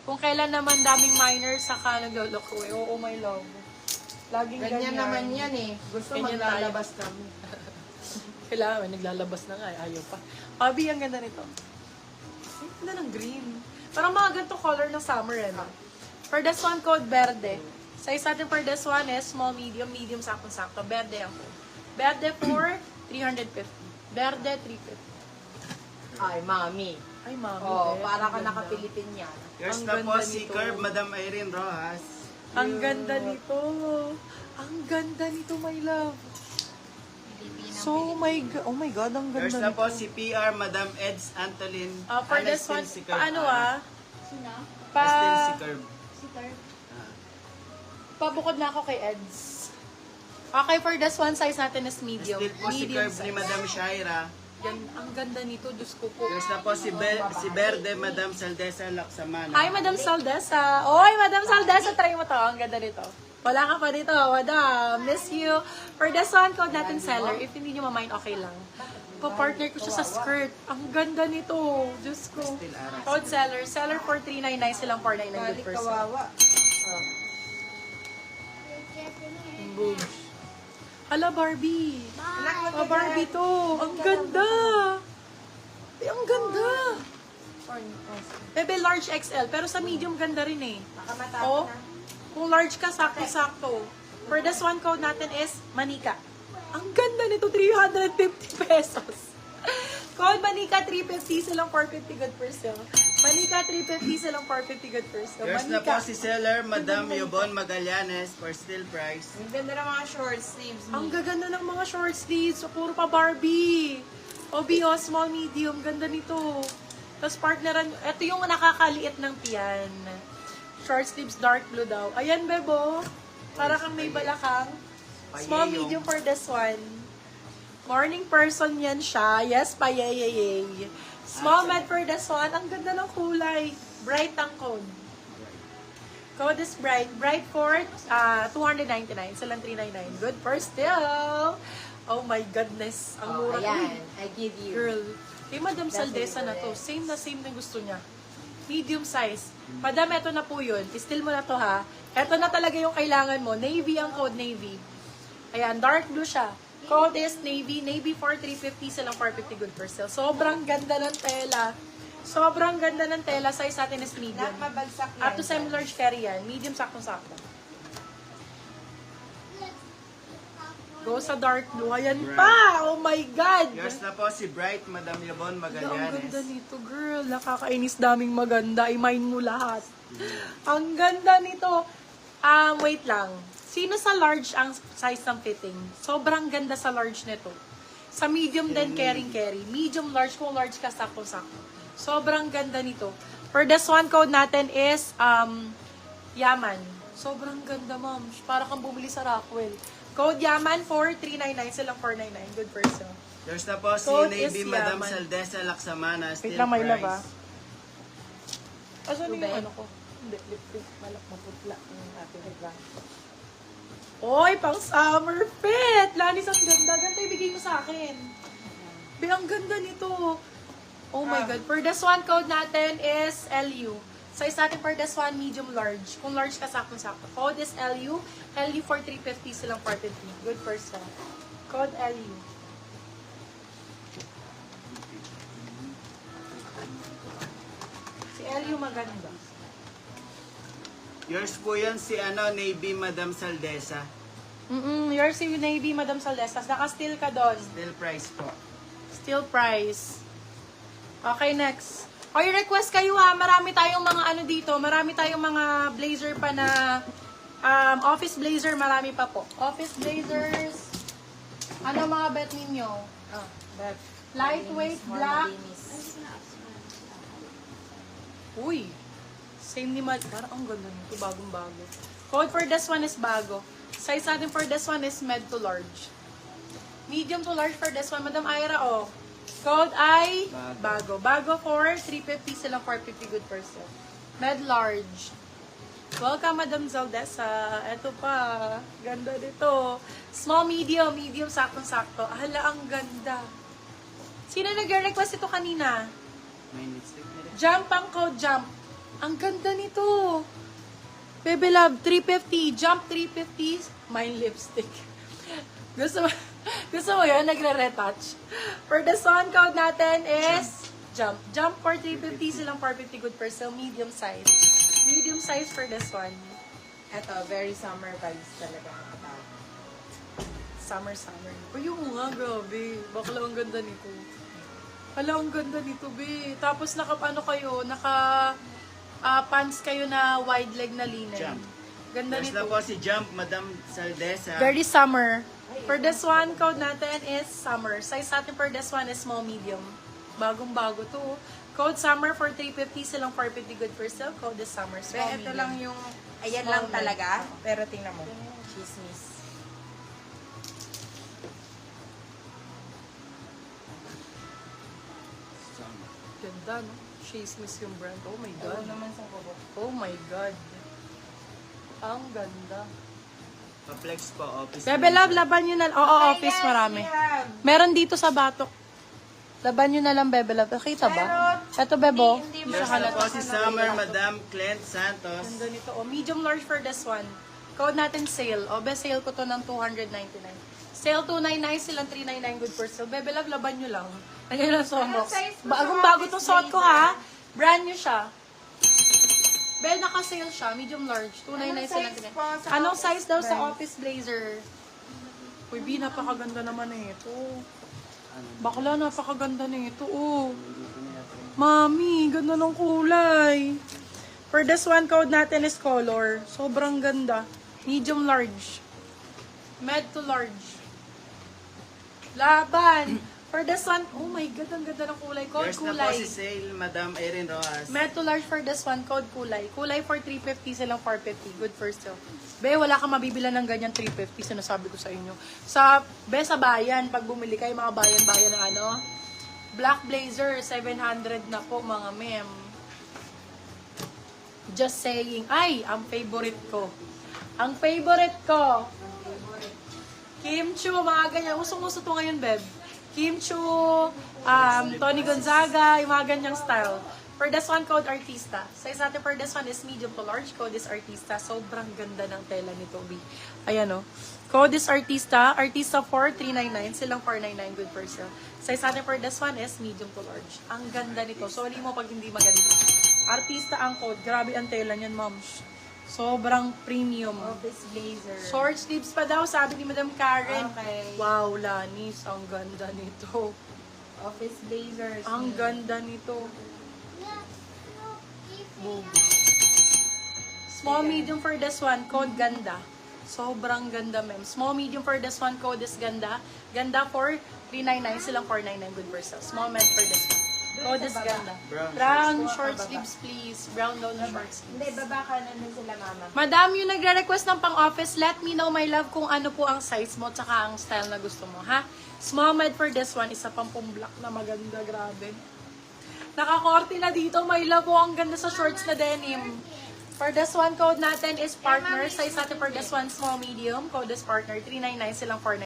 Kung kailan naman daming minors saka nagloloko eh. Oo, my love. Laging ganyan. Ganyan naman yan eh. Gusto Ganyan maglalabas kami. Kailangan, naglalabas na nga eh. Ayaw pa. Pabi, ang ganda nito. Ang ganda ng green. Parang mga ganito color ng summer eh. No? For this one, code Verde. Size natin for this one is small, medium, medium, sakto-sakto. Verde ang code. Verde for 350. Verde, 350. Ay, mami. Ay, mami. Oh, eh. para Ang ka ganda. nakapilipin yan. Yours Ang na po ganda si nito. Curve, Madam Irene Rojas. Ang ganda nito. Ang ganda nito, my love. So, oh my God, ang ganda Yours nito. na po si PR, Madam Eds Antolin. For this Still one, si Curve. paano Sino? Still si Curve. Si Third. Pabukod na ako kay Eds. Okay, for this one, size natin is medium. Still po si Medium Curve ni size. Madam Shaira. Yan, ang ganda nito, Diyos ko po. Yours na po si Verde, Madam Saldesa Laksamana. Hi, Madam Saldesa. Oy, Madam Saldesa, try mo to. Ang ganda nito. Wala ka pa dito, Madam. Miss you. For this one, code natin seller. If hindi nyo ma-mind, okay lang. Pa-partner ko siya sa skirt. Ang ganda nito. Diyos ko. Code seller. Seller for 399, silang 499. Balik Good person. kawawa. Boom. Hala, Barbie. Anak, Ah, Barbie to. Ang ganda. Ay, ang ganda. Bebe, large XL. Pero sa medium, ganda rin eh. Nakamatapos Oh, na. kung large ka, sakto-sakto. For this one, code natin is Manika. Ang ganda nito, 350 pesos. Code Manika, 350, silang 450 good per sale. Manika, 350, silang 450 good per sale. Yours na po Manika. si seller, Madam Yobon Magallanes for still price. Ang ganda ng mga short sleeves. Ang gaganda ng mga short sleeves. So, puro pa Barbie. OBO, small, medium. Ganda nito. Tapos partneran, ito yung nakakaliit ng piyan. Short sleeves, dark blue daw. Ayan, bebo. Para kang may balakang. Small, Payeyong. medium for this one. Morning person yan siya. Yes, payeyeyey. Small med for this one. Ang ganda ng kulay. Bright ang code. Code is bright. Bright for 299. Silang 399. Good for still. Oh my goodness. Ang Oh, mura. ayan. Uy, I give you. girl. Kay Madam Saldesa na to. Same na gusto niya. Medium size. Madam, eto na po yun. Still mo na to ha. Eto na talaga yung kailangan mo. Navy ang code, navy. Ayan, dark blue siya. Code is navy. Navy for 350, silang 450 good for sale. Sobrang ganda ng tela. Sobrang ganda ng tela. Size natin is medium. Not mabalsak yan. Up to semi-large carry yan. Medium, saktong-sakto. Go sa dark blue. Ayan pa! Oh my God! Yours na po si Bright, Madam Yobon Ang ganda Magallanes. nito, girl. Nakakainis, daming maganda. I-mine mo lahat. Ang ganda nito. Wait lang. Sino sa large ang size ng fitting? Sobrang ganda sa large nito. Sa medium din, carry. Medium, large. Kung large ka, sakto-sakto. Sobrang ganda nito. For this one, code natin is Yaman. Sobrang ganda, ma'am. Para kang bumili sa Rockwell. Code Yaman for 399. Silang 499. Good person. Yours na po si Code Navy, is Madam Yaman. Saldesa Laksamana, Wait still lang, my love, price. Asan yung Tubig? ano ko? Hindi, lip malak maputla yung ating regla. Oy, pang summer fit! Lanis, ang ganda. Ganda ibigay mo sa akin. Ang ganda nito. Oh my God. For this one, code natin is LU. Size natin for this one, medium large. Kung large ka, sakto-sakto. Code is LU. LU for 350, silang 450. Good first one. Code LU. Si LU maganda. Yours po yan si Navy, Madam Saldesa. Yours si Navy, Madam Saldesas. Naka-steal ka doon. Still price po. Still price. Okay, next. O, request kayo ha. Marami tayong mga ano dito. Marami tayong mga blazer pa na office blazer. Marami pa po. Office blazers. Ano mga bet ninyo? Oh, bet. Lightweight, More black. malinis. Uy. Same ni Mad. Parang ang ganda nito. Bagong-bago. Code for this one is bago. Size natin for this one is med to large. Medium to large for this one. Madam Ira, oh. Code ay bago. Bago for 350, silang 450 good person. Med large. Welcome, Madam Zaldesa. Ito pa. Ganda dito. Small, medium. Medium, saktong-sakto. Hala, ang ganda. Sino nag-request ito kanina? May lipstick na rin. Jump ang code, jump. Ang ganda nito. Bebe Love, 350. Jump 350. My lipstick. Gusto mo yun? Nagre-retouch. For the son code natin is Jump. Jump for 350. Silang 450 good per sale. Medium size. Medium size for this one. Ito, very summer vibes talaga. Summer. Uy, yung nga, grabe. Bakla, ang ganda nito. Hala, ang ganda nito, be. Tapos pants kayo na wide leg na linen. Jump. Ganda First nito. na po si Jump, Madam Saldesa. Very summer. For this one, code natin is summer. Size natin for this one is small, medium. Bagong-bago to. Code summer for 350, silang 450 good for sale. Code is summer, small, Ito medium. lang yung, ayan Small lang leg. talaga. Pero tingnan mo. Chismis. Ganda, no? Chismis yung brand. Oh my Oo God. naman sa kubok. Oh my God. Ang ganda. Pa-flex po, office. Bebe Love, laban nyo na. Oo, office marami. Meron dito sa Batok. Laban nyo na lang, Bebe Love. Nakita ba? Ito, Bebo. Hindi Next na po si Summer, Madam Clint Santos. Ganda nito. Oh, medium large for this one. Code natin sale. O, best sale ko to ng 299. Sale 299, silang 399 good for sale. Bebe Love, laban nyo lang. Nandiyan lang sa box. Bagong-bago tong suot ko, ha? Brand new siya. Bel, naka-sale siya. Medium large. 299 silang size po sa Anong office size daw sa blazer? office blazer? Uy, B, napakaganda naman na ito. Bakla, napakaganda na ito. Oh. Mami, ganda ng kulay. For this one, code natin is color. Sobrang ganda. Medium large. Med to large. Laban. For this one, oh my God, ang ganda ng kulay. Code Next na po kulay. si Sale, Madam Erin Rojas. Med to large for this one, code kulay. Kulay for 350, silang 450. Good for sale. Be, wala kang mabibila ng ganyan 350, sinasabi ko sa inyo. Sa bayan, pag bumili kayo, mga bayan-bayan ng ano, black blazer, 700 na po, mga mem. Just saying. Ay, ang favorite ko. Ang favorite ko. Kim Chu, mga ganyan. Usong-uso to ngayon, Beb. Kim Chu, Tony Gonzaga, yung mga ganyang style. For this one, code Artista. Size natin for this one is medium to large. Code is Artista. Sobrang ganda ng tela nito, B. Ayan, o. Code is Artista. Artista 4, 399. Silang 499. Good for sale. Size natin for this one is medium to large. Ang ganda nito. Sorry mo pag hindi maganda. Artista ang code. Grabe ang tela niyan, moms. Sobrang premium. Office blazer. Short sleeves pa daw, sabi ni Madam Karen. Okay. Wow, Lanis, ang ganda nito. Office blazers. Ang ganda nito. Boom. Small, medium for this one, code ganda. Sobrang ganda, ma'am. Small, medium for this one, code is ganda. Ganda for 399, silang 499 good for sale. Small, med for this one. Code is ganda. Brown short sleeves, please. Brown daw na short sleeves. Hindi, baba ka nandun sila, mama. Madam, yung nagre-request ng pang-office, let me know, my love, kung ano po ang size mo tsaka ang style na gusto mo, ha? Small med for this one, isa pang black na maganda, grabe. Nakakorte na dito, my love, oh, ang ganda sa shorts na denim. For this one, code natin is partner. Size natin for this one, small, medium. Code is partner, 399, silang 499.